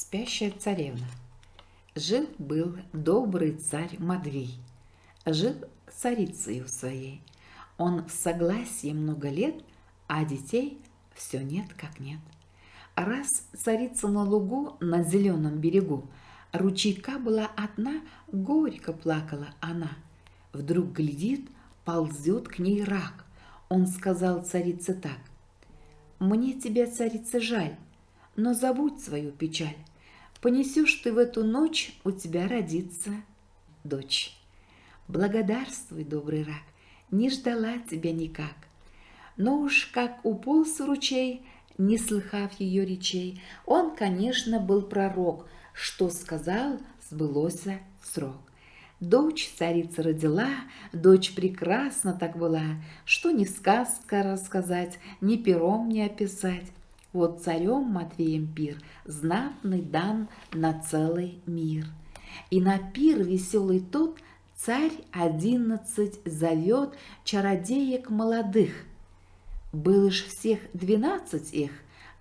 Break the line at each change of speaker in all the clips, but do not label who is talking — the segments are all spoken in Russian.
Спящая царевна. Жил-был добрый царь Матвей. Жил с царицею своей. Он в согласии много лет, а детей все нет как нет. Раз царица на лугу на зеленом берегу, ручейка была одна, горько плакала она. Вдруг глядит, ползет к ней рак. Он сказал царице так: «Мне тебя, царица, жаль, но забудь свою печаль. Понесешь ты в эту ночь, у тебя родится дочь. Благодарствуй, добрый рак, не ждала тебя никак. Но уж как уполз в ручей, не слыхав ее речей, он, конечно, был пророк, что сказал, сбылося в срок. Дочь царица родила, дочь прекрасна так была, что ни сказка рассказать, ни пером не описать. Вот царем Матвеем пир знатный дан на целый мир. И на пир веселый тот царь 11 зовет чародеек молодых. Было ж всех 12 их,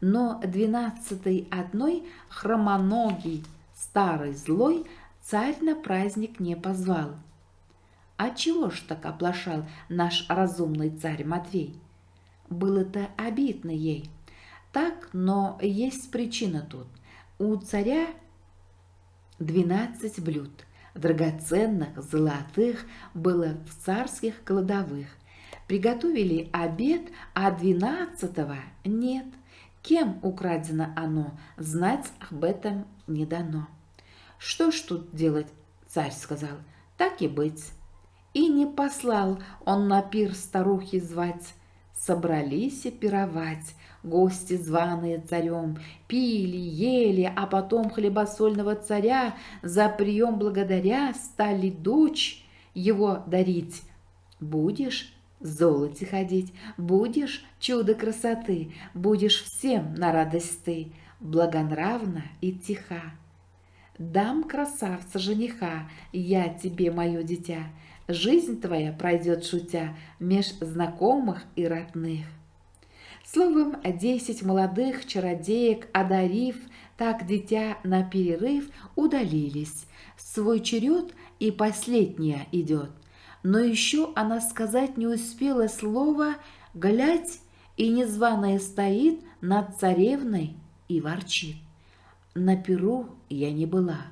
но 12-й одной хромоногий, старый злой, царь на праздник не позвал. А чего ж так оплошал наш разумный царь Матвей? Было-то обидно ей. Так, но есть причина тут. У царя 12 блюд, драгоценных, золотых, было в царских кладовых. Приготовили обед, а 12-го нет. Кем украдено оно, знать об этом не дано. Что ж тут делать, царь сказал, так и быть. И не послал он на пир старухи звать. Собрались и пировать, гости званые царем, пили, ели, а потом хлебосольного царя за прием благодаря стали дочь его дарить. Будешь в золоте ходить, будешь чудо красоты, будешь всем на радость ты, благонравна и тиха. Дам красавца жениха, я тебе, мое дитя, жизнь твоя пройдет шутя меж знакомых и родных. Словом, 10 молодых чародеек, одарив так дитя на перерыв, удалились. Свой черед и последняя идет. Но еще она сказать не успела слова, глядь, и незваная стоит над царевной и ворчит. На пиру я не была,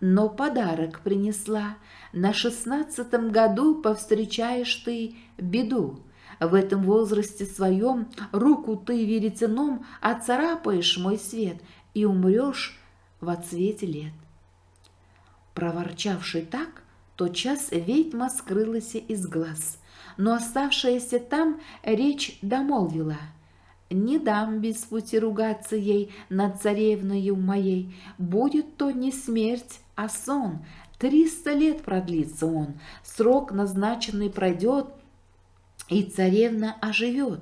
но подарок принесла. На 16-м году повстречаешь ты беду. В этом возрасте своем руку ты веретеном отцарапаешь, мой свет, и умрешь во цвете лет. Проворчавший так, тотчас ведьма скрылась из глаз, но оставшаяся там речь домолвила. Не дам без пути ругаться ей над царевною моей, будет то не смерть, а сон. 300 лет продлится он, срок назначенный пройдет, и царевна оживет.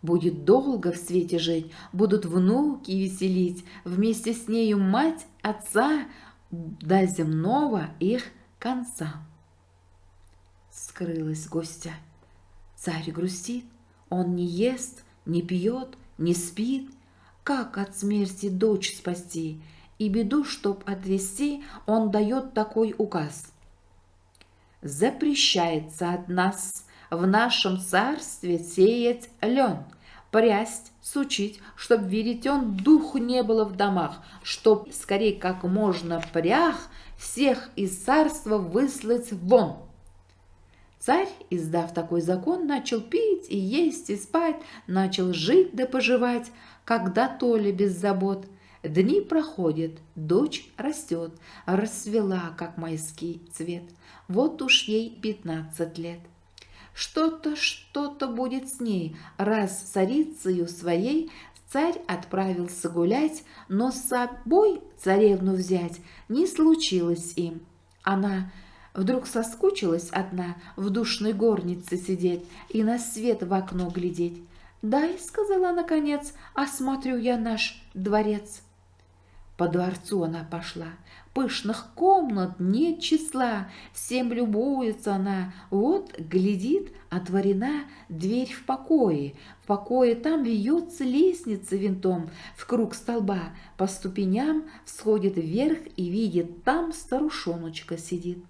Будет долго в свете жить, будут внуки веселить, вместе с нею мать, отца, до земного их конца. Скрылась гостья. Царь грустит, он не ест, не пьет, не спит. Как от смерти дочь спасти? И беду, чтоб отвести, он дает такой указ. Запрещается от нас в нашем царстве сеять лен, прясть, сучить, чтоб веретен духу не было в домах, чтоб скорей как можно прях всех из царства выслать вон. Царь, издав такой закон, начал пить и есть и спать, начал жить да поживать, когда то ли без забот. Дни проходят, дочь растет, расцвела, как майский цвет. Вот уж ей 15 лет. Что-то будет с ней, раз царицею своей царь отправился гулять, но с собой царевну взять не случилось им. Она вдруг соскучилась одна в душной горнице сидеть и на свет в окно глядеть. «Дай, — сказала наконец, — осмотрю я наш дворец». По дворцу она пошла, пышных комнат нет числа, всем любуется она. Вот, глядит, отворена дверь в покое там вьется лестница винтом, в круг столба, по ступеням всходит вверх и видит, там старушоночка сидит.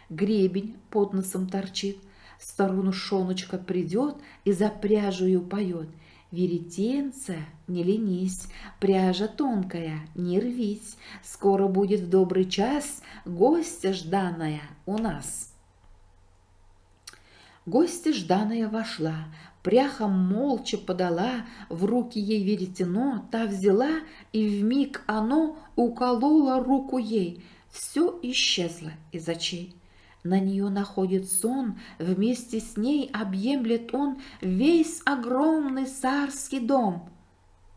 Гребень под носом торчит, старушоночка придет и за пряжею поет. Веретенце, не ленись, пряжа тонкая, не рвись, скоро будет в добрый час гостья жданая у нас. Гостья жданая вошла, пряха молча подала, в руки ей веретено, та взяла, и вмиг оно укололо руку ей, все исчезло из очей. На нее находит сон, вместе с ней объемлет он весь огромный царский дом.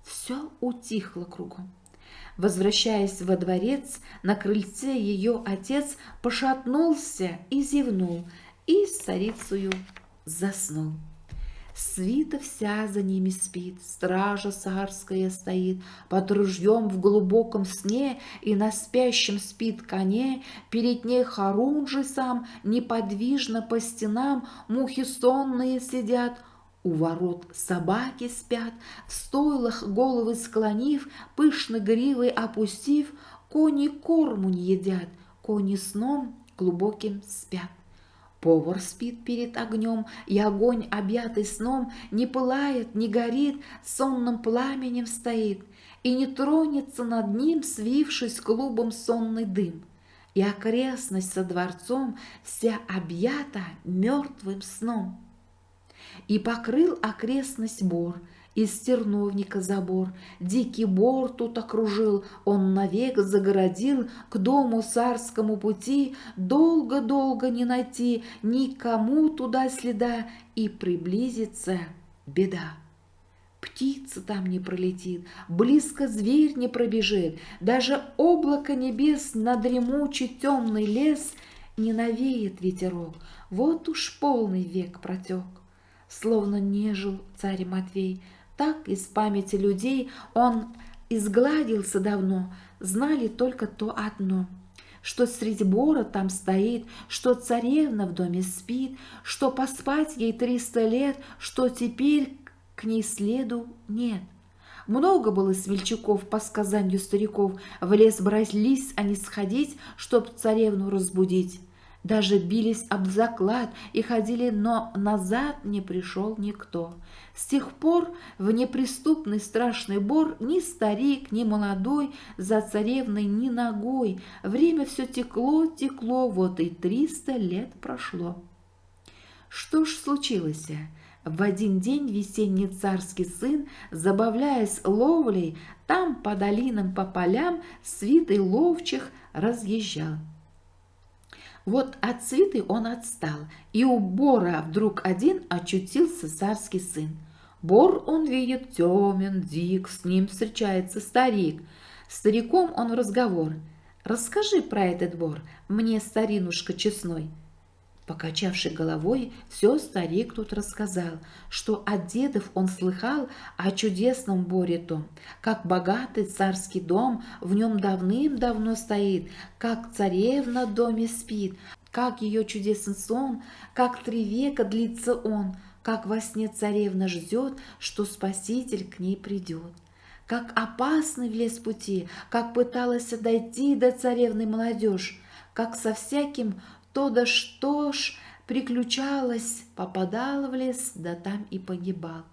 Все утихло кругом. Возвращаясь во дворец, на крыльце ее отец пошатнулся и зевнул, и с царицею заснул. Свита вся за ними спит, стража царская стоит, под ружьем в глубоком сне, и на спящем спит коне, перед ней Хорунжий сам, неподвижно по стенам мухи сонные сидят, у ворот собаки спят, в стойлах головы склонив, пышно гривой опустив, кони корму не едят, кони сном глубоким спят. Повар спит перед огнем, и огонь, объятый сном, не пылает, не горит, сонным пламенем стоит, и не тронется над ним, свившись клубом, сонный дым. И окрестность со дворцом вся объята мертвым сном. И покрыл окрестность бор, из терновника забор, дикий бор тут окружил, он навек загородил, к дому царскому пути долго-долго не найти, никому туда следа, и приблизится беда. Птица там не пролетит, близко зверь не пробежит, даже облако небес на дремучий темный лес не навеет ветерок, вот уж полный век протек. Словно не жил царь Матвей, так из памяти людей он изгладился давно, знали только то одно, что средь бора там стоит, что царевна в доме спит, что поспать ей 300 лет, что теперь к ней следу нет. Много было смельчаков, по сказанию стариков, в лес брались, а не сходить, чтоб царевну разбудить. Даже бились об заклад и ходили, но назад не пришел никто. С тех пор в неприступный страшный бор ни старик, ни молодой за царевной ни ногой. Время все текло, текло, вот и 300 лет прошло. Что ж случилось? В один день весенний царский сын, забавляясь ловлей, там по долинам, по полям свитой ловчих разъезжал. Вот от свиты он отстал, и у бора вдруг один очутился царский сын. Бор он видит темен, дик, с ним встречается старик. Стариком он в разговор: «Расскажи про этот бор мне, старинушка честной». Покачавший головой, все старик тут рассказал, что от дедов он слыхал о чудесном боре том, как богатый царский дом в нем давным-давно стоит, как царевна в доме спит, как ее чудесный сон, как 3 века длится он, как во сне царевна ждет, что спаситель к ней придет. Как опасный в лес пути, как пыталась дойти до царевны молодежь, как со всяким то да что ж приключалось, попадал в лес, да там и погибал.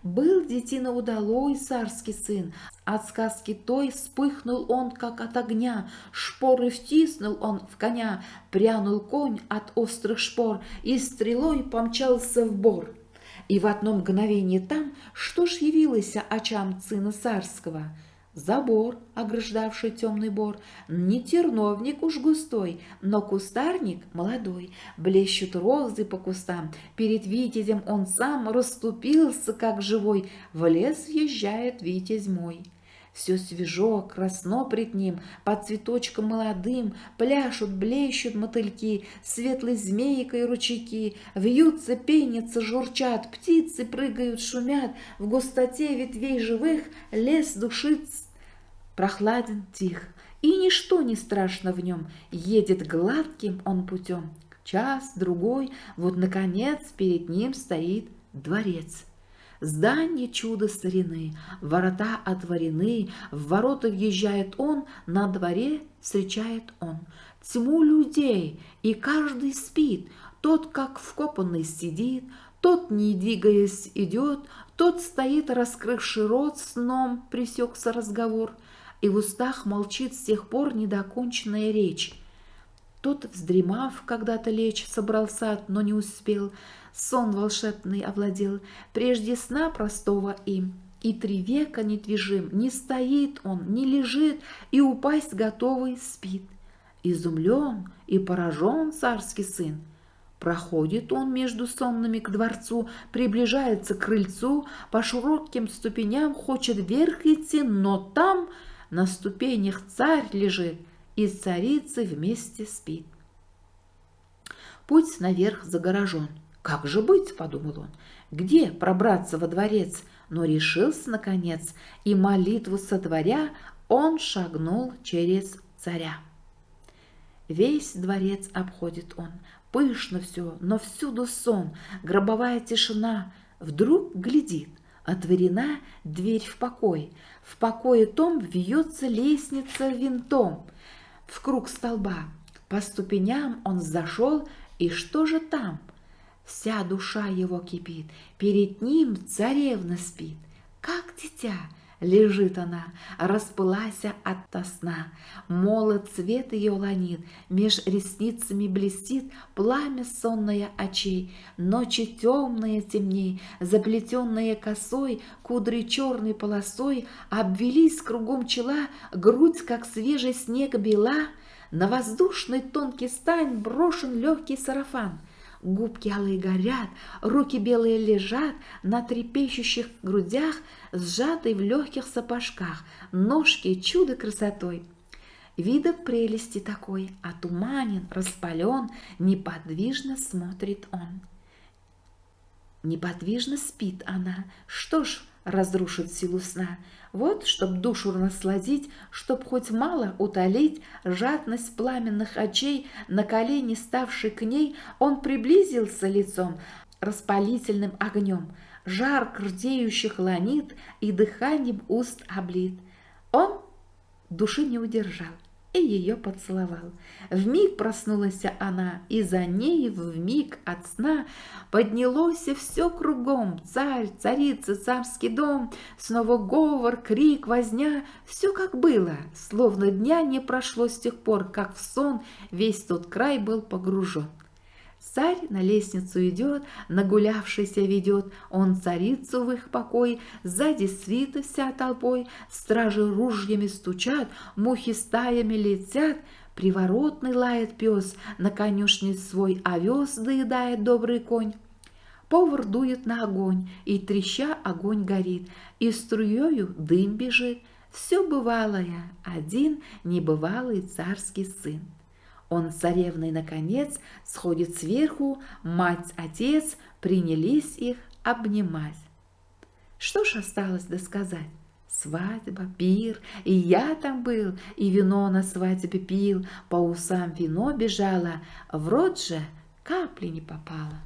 Был детина удалой царский сын, от сказки той вспыхнул он, как от огня, шпоры втиснул он в коня, прянул конь от острых шпор и стрелой помчался в бор. И в одно мгновение там, что ж явилось очам сына царского? Забор, ограждавший темный бор, не терновник уж густой, но кустарник молодой, блещут розы по кустам, перед витязем он сам расступился, как живой, в лес въезжает витязь мой. Все свежо, красно пред ним, под цветочком молодым пляшут, блещут мотыльки, светлой змейкой ручейки, вьются, пенятся, журчат, птицы прыгают, шумят, в густоте ветвей живых лес душит прохладен, тих, и ничто не страшно в нем, едет гладким он путем. Час, другой, вот, наконец, перед ним стоит дворец. Здание чудо старины, ворота отворены, в ворота въезжает он, на дворе встречает он тьму людей, и каждый спит, тот, как вкопанный, сидит, тот, не двигаясь, идет, тот стоит, раскрывший рот, сном пресекся разговор, и в устах молчит с тех пор недоконченная речь. Тот, вздремав, когда-то лечь собрался, но не успел, сон волшебный овладел, прежде сна простого им, и 3 века недвижим, не стоит он, не лежит, и упасть готовый спит. Изумлен и поражен царский сын. Проходит он между сонными к дворцу, приближается к крыльцу, по широким ступеням хочет вверх идти, но там на ступенях царь лежит, и с царицей вместе спит. Путь наверх загорожен. «Как же быть?» – подумал он. «Где пробраться во дворец?» Но решился, наконец, и молитву сотворя, он шагнул через царя. Весь дворец обходит он, пышно все, но всюду сон, гробовая тишина. Вдруг глядит, отворена дверь в покое том вьется лестница винтом в круг столба. По ступеням он взошел, и что же там? Вся душа его кипит, перед ним царевна спит. Как дитя лежит она, распылася от сна. Молод цвет ее ланит, меж ресницами блестит пламя сонное очей. Ночи темные темней, заплетенные косой, кудри черной полосой обвелись кругом чела, грудь, как свежий снег, бела. На воздушный тонкий стань брошен легкий сарафан. Губки алые горят, руки белые лежат на трепещущих грудях, сжатые в легких сапожках, ножки чудо красотой. Видок прелести такой, отуманен, распален, неподвижно смотрит он. Неподвижно спит она, что ж разрушит силу сна? Вот, чтоб душу насладить, чтоб хоть мало утолить жадность пламенных очей, на колени ставший к ней, он приблизился лицом распалительным огнем, жар рдеющих ланит и дыханием уст облит. Он души не удержал и ее поцеловал. Вмиг проснулась она, и за ней вмиг от сна поднялось все кругом. Царь, царица, царский дом, снова говор, крик, возня. Все как было, словно дня не прошло с тех пор, как в сон весь тот край был погружен. Царь на лестницу идет, нагулявшийся ведет он царицу в их покой, сзади свита вся толпой, стражи ружьями стучат, мухи стаями летят, приворотный лает пес, на конюшне свой овес доедает добрый конь. Повар дует на огонь, и треща огонь горит, и струею дым бежит. Все бывалое, один небывалый царский сын. Он с царевной, наконец, сходит сверху, мать, отец принялись их обнимать. Что ж осталось досказать? Свадьба, пир, и я там был, и вино на свадьбе пил, по усам вино бежало, в рот же капли не попало.